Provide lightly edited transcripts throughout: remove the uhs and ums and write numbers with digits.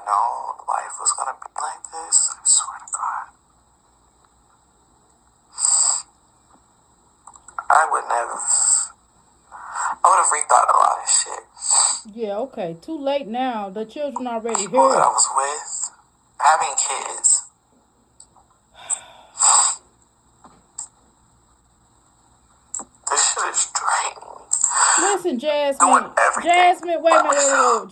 known life was gonna be like this. I swear to God. I would have rethought a lot of shit. Yeah, okay. Too late now. The children already here. People that I was with, having kids. This shit is draining. Listen, Jasmine. Jasmine, wait a minute.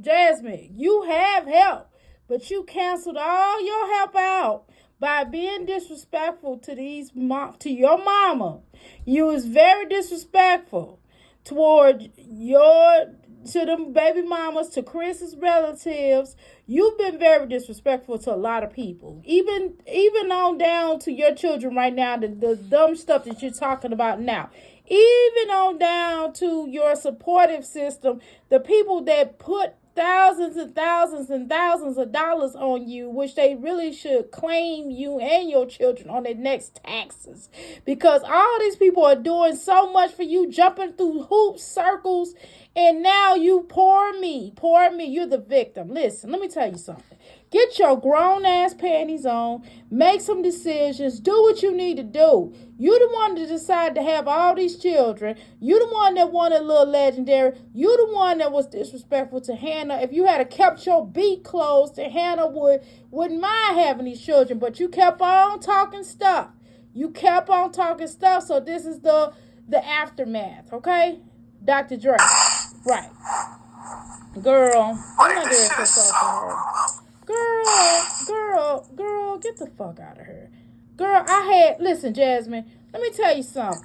Jasmine, you have help, but you canceled all your help out by being disrespectful to your mama. You was very disrespectful toward to them baby mamas, to Chris's relatives. You've been very disrespectful to a lot of people. Even on down to your children right now, the dumb stuff that you're talking about now. Even on down to your supportive system, the people that put thousands and thousands and thousands of dollars on you, which they really should claim you and your children on their next taxes. Because all these people are doing so much for you, jumping through hoops, circles, and now you poor me. You're the victim. Listen, let me tell you something. Get your grown-ass panties on. Make some decisions. Do what you need to do. You the one that decided to have all these children. You the one that wanted Little Legendary. You the one that was disrespectful to Hannah. If you had kept your beak closed, then Hannah wouldn't mind having these children. But you kept on talking stuff. So this is the aftermath, okay? Dr. Dre. Right. Girl. I'm not doing this to her. Girl, get the fuck out of here. Girl, listen, Jasmine, let me tell you something.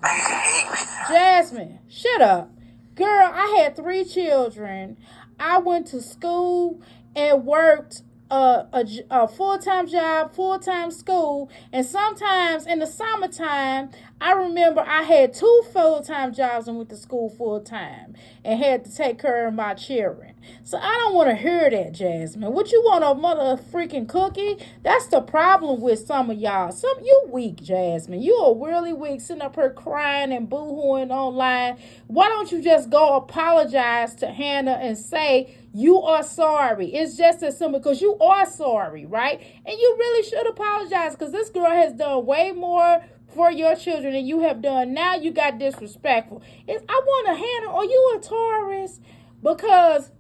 Jasmine, shut up. Girl, I had 3 children. I went to school and worked a full-time job, full-time school, and sometimes in the summertime, I remember I had 2 full-time jobs and went to school full-time and had to take care of my children. So I don't want to hear that, Jasmine. What you want, a mother freaking cookie? That's the problem with some of y'all. You weak, Jasmine. You are really weak, sitting up here crying and boo-hooing online. Why don't you just go apologize to Hannah and say you are sorry? It's just as simple, because you are sorry, right? And you really should apologize, because this girl has done way more for your children than you have done. Now you got disrespectful. I want to, Hannah, are you a Taurus? Because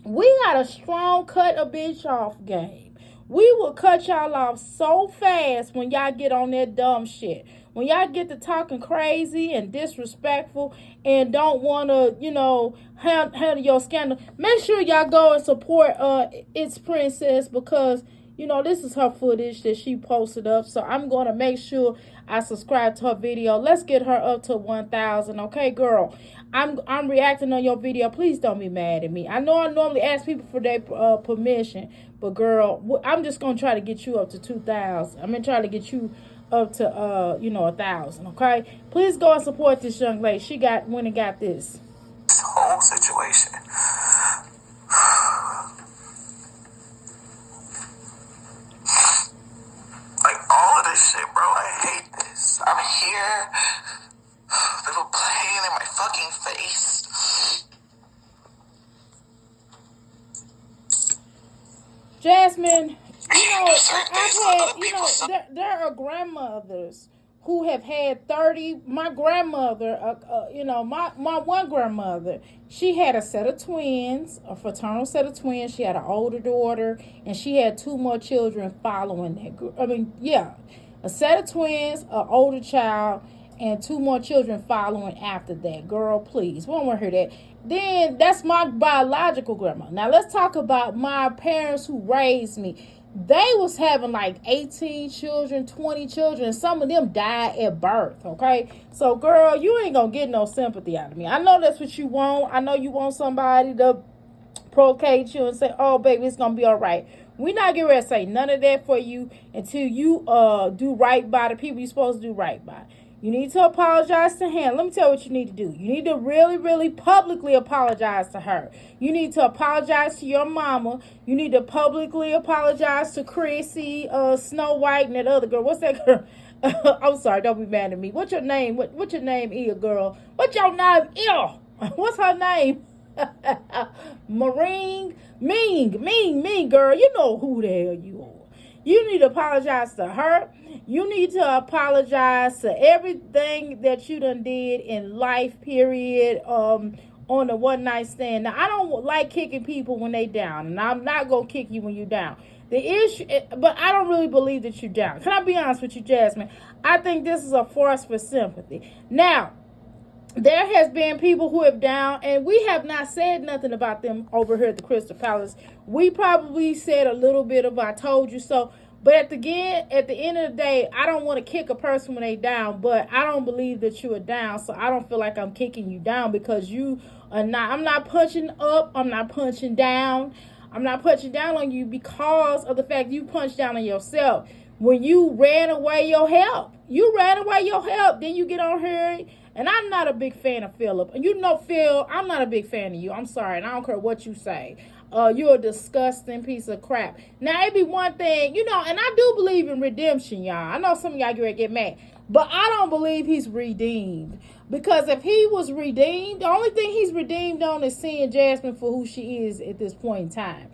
we got a strong cut a bitch off game. We will cut y'all off so fast when y'all get on that dumb shit. When y'all get to talking crazy and disrespectful and don't want to, handle your scandal, make sure y'all go and support It's Princess, because this is her footage that she posted up. So I'm going to make sure I subscribe to her video. Let's get her up to 1,000. Okay, girl. I'm reacting on your video. Please don't be mad at me. I know I normally ask people for their permission, but girl, I'm just going to try to get you up to 2,000. I'm going to try to get you up to 1,000. Okay? Please go and support this young lady. She went and got this whole situation. All of this shit, bro, I hate this. I'm here. Little playing in my fucking face. Jasmine, there are grandmothers who have had 30. My grandmother, my one grandmother, she had a set of twins, a fraternal set of twins. She had an older daughter, and she had 2 more children following that. A set of twins, an older child, and 2 more children following after that. Girl, please, we don't want to hear that. Then that's my biological grandma. Now let's talk about my parents who raised me. They was having like 18 children, 20 children. Some of them died at birth, okay? So, girl, you ain't gonna get no sympathy out of me. I know that's what you want. I know you want somebody to placate you and say, oh, baby, it's gonna be all right. We're not getting ready to say none of that for you until you do right by the people you're supposed to do right by. You need to apologize to Hannah. Let me tell you what you need to do. You need to really, really publicly apologize to her. You need to apologize to your mama. You need to publicly apologize to Chrissy, Snow White, and that other girl. What's that girl? I'm sorry, don't be mad at me. What's your name? What's your name, girl? What's your name, What's her name? Mean, girl. You know who the hell you are. You need to apologize to her. You need to apologize to everything that you done did in life, period. On a one night stand. Now, I don't like kicking people when they down, and I'm not gonna kick you when you down. The issue, but I don't really believe that you're down. Can I be honest with you, Jasmine? I think this is a force for sympathy. Now, there has been people who have down, and we have not said nothing about them over here at the Crystal Palace. We probably said a little bit of "I told you so," but at the end of the day, I don't want to kick a person when they down. But I don't believe that you are down, so I don't feel like I'm kicking you down because you are not. I'm not punching up. I'm not punching down. I'm not punching down on you because of the fact you punched down on yourself when you ran away your help. You ran away your help. Then you get on here. And I'm not a big fan of Philip. And you know, Phil, I'm not a big fan of you. I'm sorry. And I don't care what you say. You're a disgusting piece of crap. Now, it'd be one thing, you know, and I do believe in redemption, y'all. I know some of y'all get mad. But I don't believe he's redeemed. Because if he was redeemed, the only thing he's redeemed on is seeing Jasmine for who she is at this point in time.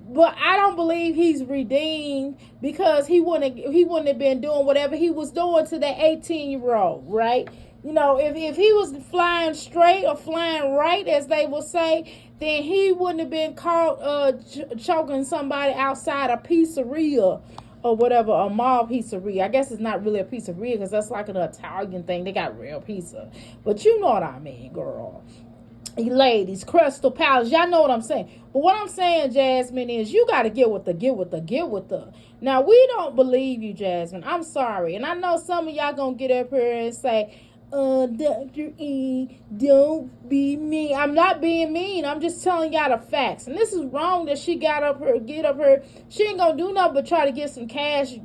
But I don't believe he's redeemed because he wouldn't have been doing whatever he was doing to that 18-year-old, right? You know, if he was flying straight or flying right, as they will say, then he wouldn't have been caught choking somebody outside a pizzeria or whatever, a mall pizzeria. I guess it's not really a pizzeria because that's like an Italian thing. They got real pizza. But you know what I mean, girl. You ladies, Crystal Palace, y'all know what I'm saying. But what I'm saying, Jasmine, is you got to get with the. Now, we don't believe you, Jasmine. I'm sorry. And I know some of y'all going to get up here and say, Dr. E, don't be mean. I'm not being mean. I'm just telling y'all the facts. And this is wrong that she get up here. She ain't gonna do nothing but try to get some cash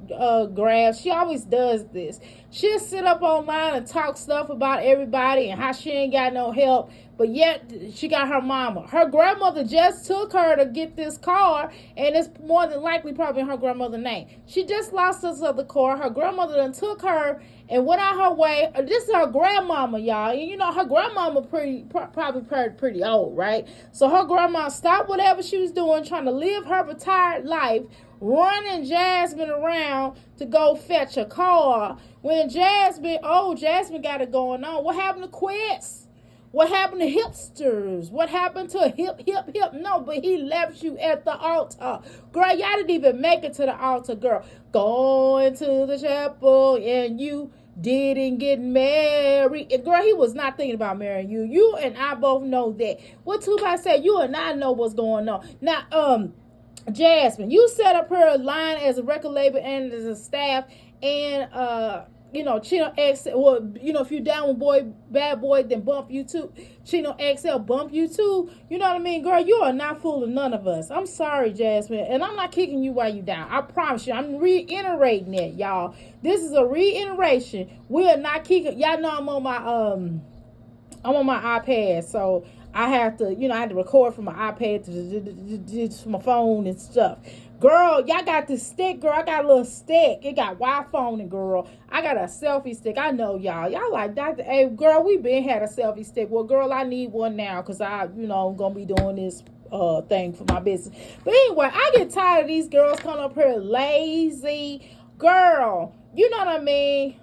grabs. She always does this. She'll sit up online and talk stuff about everybody and how she ain't got no help. But yet, she got her mama. Her grandmother just took her to get this car, and it's more than likely probably her grandmother's name. She just lost this other car. Her grandmother done took her and went out her way. This is her grandmama, y'all. And you know, her grandmama probably pretty old, right? So her grandma stopped whatever she was doing, trying to live her retired life, running Jasmine around to go fetch a car. When Jasmine got it going on. What happened to Quits? What happened to hipsters? What happened to hip? No, but he left you at the altar. Girl, y'all didn't even make it to the altar, girl. Going to the chapel and you didn't get married. And girl, he was not thinking about marrying you. You and I both know that. What Tupac said, you and I know what's going on. Now, Jasmine, you set up her line as a record label and as a staff and you know, Chino XL, well, you know, if you're down with Bad Boy, then bump you too. Chino XL, bump you too. You know what I mean, girl? You are not fooling none of us. I'm sorry, Jasmine, and I'm not kicking you while you down. I promise you. I'm reiterating it, y'all. This is a reiteration. We are not kicking. Y'all know I'm on my iPad, so I have to, you know, I had to record from my iPad to my phone and stuff. Girl, y'all got this stick, girl. I got a little stick. It got Wi-Fi on it, girl. I got a selfie stick. I know y'all. Y'all like, Dr. A, girl, we been had a selfie stick. Well, girl, I need one now because I'm going to be doing this thing for my business. But anyway, I get tired of these girls coming up here lazy. Girl, you know what I mean?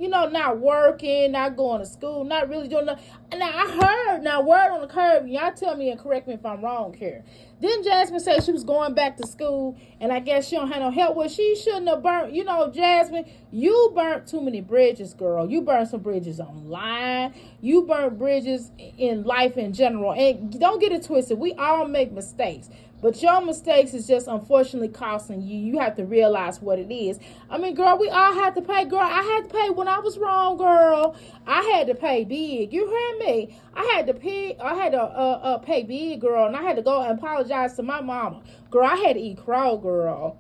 You know, not working, not going to school, not really doing nothing. Now, I heard, word on the curb, y'all tell me and correct me if I'm wrong here. Didn't Jasmine say she was going back to school, and I guess she don't have no help? Well, she shouldn't have burnt, you know, Jasmine, you burnt too many bridges, girl. You burnt some bridges online. You burnt bridges in life in general. And don't get it twisted. We all make mistakes. But your mistakes is just unfortunately costing you. You have to realize what it is. I mean, girl, we all had to pay. Girl, I had to pay when I was wrong, girl. I had to pay big. You heard me? I had to pay big, girl. And I had to go and apologize to my mama. Girl, I had to eat crow, girl.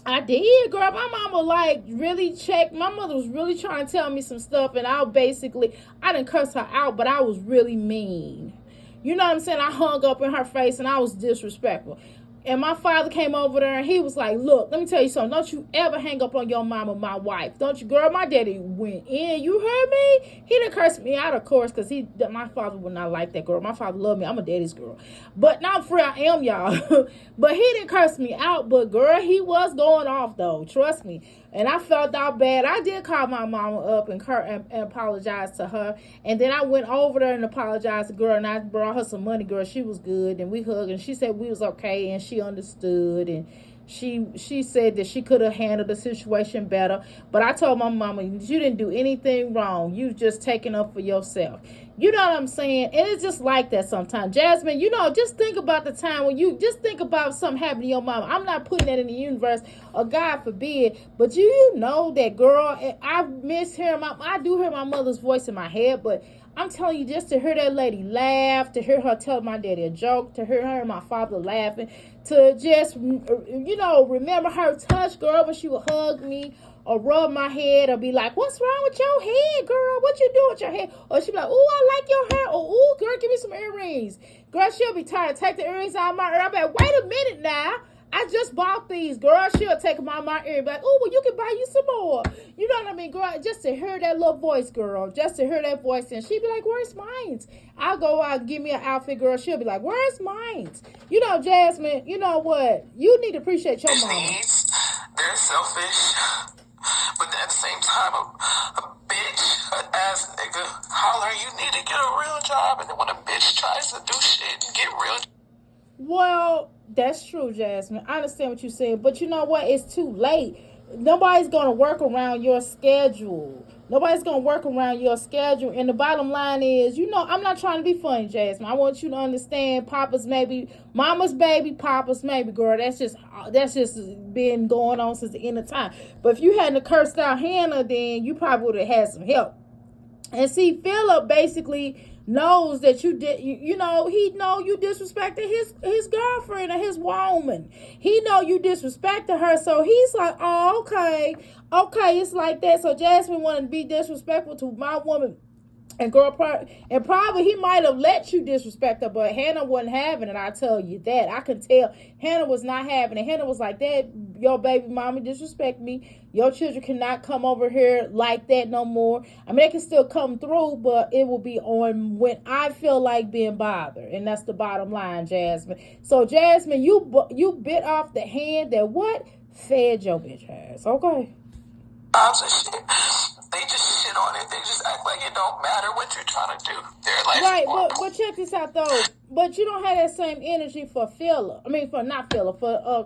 I did, girl. My mama, like, really checked. My mother was really trying to tell me some stuff. And I didn't cuss her out, but I was really mean. You know what I'm saying? I hung up in her face and I was disrespectful. And my father came over there and he was like, look, let me tell you something. Don't you ever hang up on your mama, my wife. Don't you, girl? My daddy went in. You heard me? He didn't curse me out, of course, because my father would not like that girl. My father loved me. I'm a daddy's girl. But not for I am, y'all. But he didn't curse me out. But, girl, he was going off, though. Trust me. And I felt all bad. I did call my mama up and apologize to her. And then I went over there and apologized to girl. And I brought her some money, girl. She was good. And we hugged. And she said we was okay. And she understood. And she said that she could have handled the situation better. But I told my mama, you didn't do anything wrong. You just taking up for yourself. You know what I'm saying? And it's just like that sometimes. Jasmine, just think about the time when you just think about something happened to your mama. I'm not putting that in the universe, or God forbid, but you know that, girl, I miss her. I do hear my mother's voice in my head, but I'm telling you, just to hear that lady laugh, to hear her tell my daddy a joke, to hear her and my father laughing, to just, remember her touch, girl, when she would hug me or rub my head or be like, what's wrong with your head, girl? What you doing with your hair? Or she'd be like, ooh, I like your hair. Or, ooh, girl, give me some earrings. Girl, she'll be tired. Take the earrings out of my ear. I'm like, wait a minute now. I just bought these, girl. She'll take them out of my ear and be like, oh, well, you can buy you some more. You know what I mean, girl? Just to hear that little voice, girl. Just to hear that voice. And she'd be like, where's mine? I'll go out and give me an outfit, girl. She'll be like, where's mine? Jasmine, you know what? You need to appreciate your mama. They're selfish. But at the same time, a bitch, an ass nigga, holler, you need to get a real job. And then when a bitch tries to do shit and get real. Well, that's true, Jasmine. I understand what you're saying. But you know what? It's too late. Nobody's going to work around your schedule. Nobody's going to work around your schedule. And the bottom line is, I'm not trying to be funny, Jasmine. I want you to understand Papa's maybe, Mama's baby, Papa's maybe, girl. That's just been going on since the end of time. But if you hadn't cursed out Hannah, then you probably would have had some help. And see, Philip basically knows that you did, he know you disrespected his girlfriend or his woman. He know you disrespected her, so he's like, oh, okay, it's like that. So Jasmine wanted to be disrespectful to my woman. And girl, probably he might have let you disrespect her, but Hannah wasn't having it. I tell you that. I can tell Hannah was not having it. Hannah was like, that, your baby mommy disrespect me. Your children cannot come over here like that no more. I mean, they can still come through, but it will be on when I feel like being bothered. And that's the bottom line, Jasmine. So, Jasmine, you bit off the hand that what? Fed your bitch ass. Okay. They just shit on it. They just act like it don't matter what you're trying to do. They're like, right, but check this out though. But you don't have that same energy for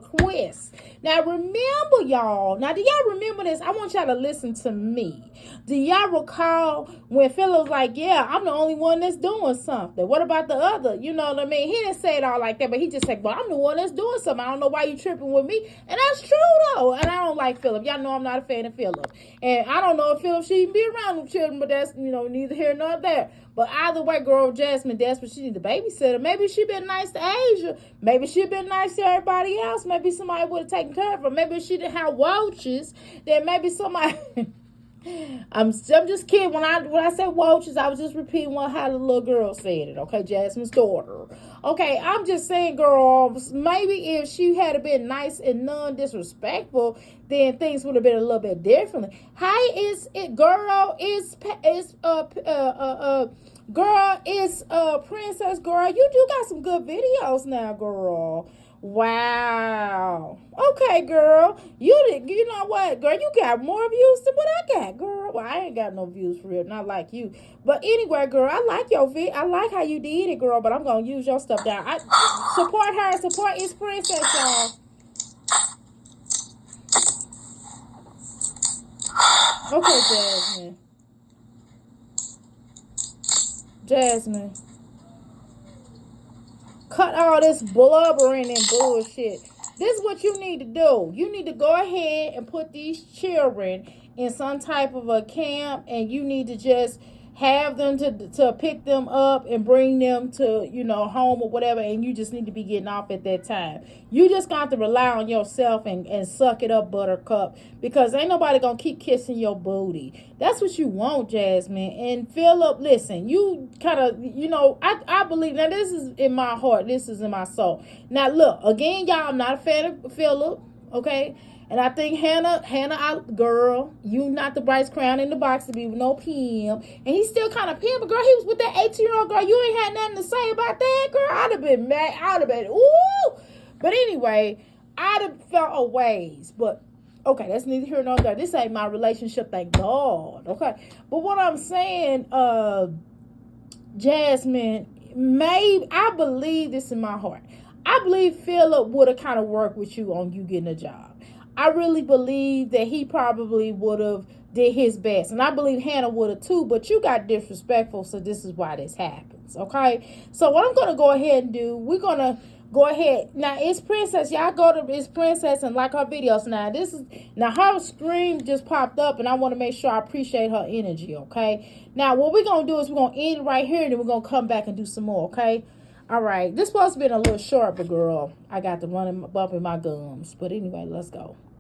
Chris. Now remember, y'all. Now do y'all remember this? I want y'all to listen to me. Do y'all recall when Philip was like, yeah, I'm the only one that's doing something. What about the other? You know what I mean? He didn't say it all like that, but he just said, well, I'm the one that's doing something. I don't know why you tripping with me. And that's true though. And I don't like Philip. Y'all know I'm not a fan of Philip. And I don't know if Philip should even be around them children, but that's, neither here nor there. But either way, girl, Jasmine, that's what she need, a babysitter. Maybe she been nice to Asia. Maybe she been nice to everybody else. Maybe somebody would have taken care of her. Maybe she didn't have roaches. Then maybe somebody... I'm just kidding. When I said roaches, I was just repeating how the little girl said it. Okay, Jasmine's daughter. Okay, I'm just saying, girl, maybe if she had been nice and non-disrespectful, then things would have been a little bit differently. How is it, girl? Girl, it's Princess Girl. You do got some good videos now, girl. Wow. Okay, girl. You know what, girl? You got more views than what I got, girl. Well, I ain't got no views for real, not like you. But anyway, girl, I like your vid. I like how you did it, girl. But I'm gonna use your stuff down. I support her. Support It's Princess, y'all. Okay, Jasmine. Cut all this blubbering and bullshit. This is what you need to do. You need to go ahead and put these children in some type of a camp, and you need to just have them to pick them up and bring them to, you know, home or whatever, and you just need to be getting off at that time. You just got to rely on yourself and suck it up, buttercup, because ain't nobody gonna keep kissing your booty. That's what you want, Jasmine. And Philip, listen, you kind of, you know, I believe, now this is in my heart, this is in my soul. Now look, again, y'all, I'm not a fan of Philip, okay? And I think Hannah, girl, you not the brightest crown in the box to be with no pimp. And he's still kind of pimp, but girl, he was with that 18-year-old girl. You ain't had nothing to say about that, girl. I'd have been mad. I'd have been, ooh. But anyway, I'd have felt a ways. But, okay, that's neither here nor there. This ain't my relationship, thank God. Okay. But what I'm saying, Jasmine, I believe this in my heart. I believe Philip would have kind of worked with you on you getting a job. I really believe that he probably would have did his best. And I believe Hannah would have too, but you got disrespectful, so this is why this happens, okay? So what I'm going to go ahead and do, we're going to go ahead. Now, it's Princess. Y'all go to It's Princess and like her videos. Now, her screen just popped up, and I want to make sure I appreciate her energy, okay? Now, what we're going to do is we're going to end right here, and then we're going to come back and do some more, okay? All right. This supposed to be a little short, but girl, I got to run and bump in my gums. But anyway, let's go.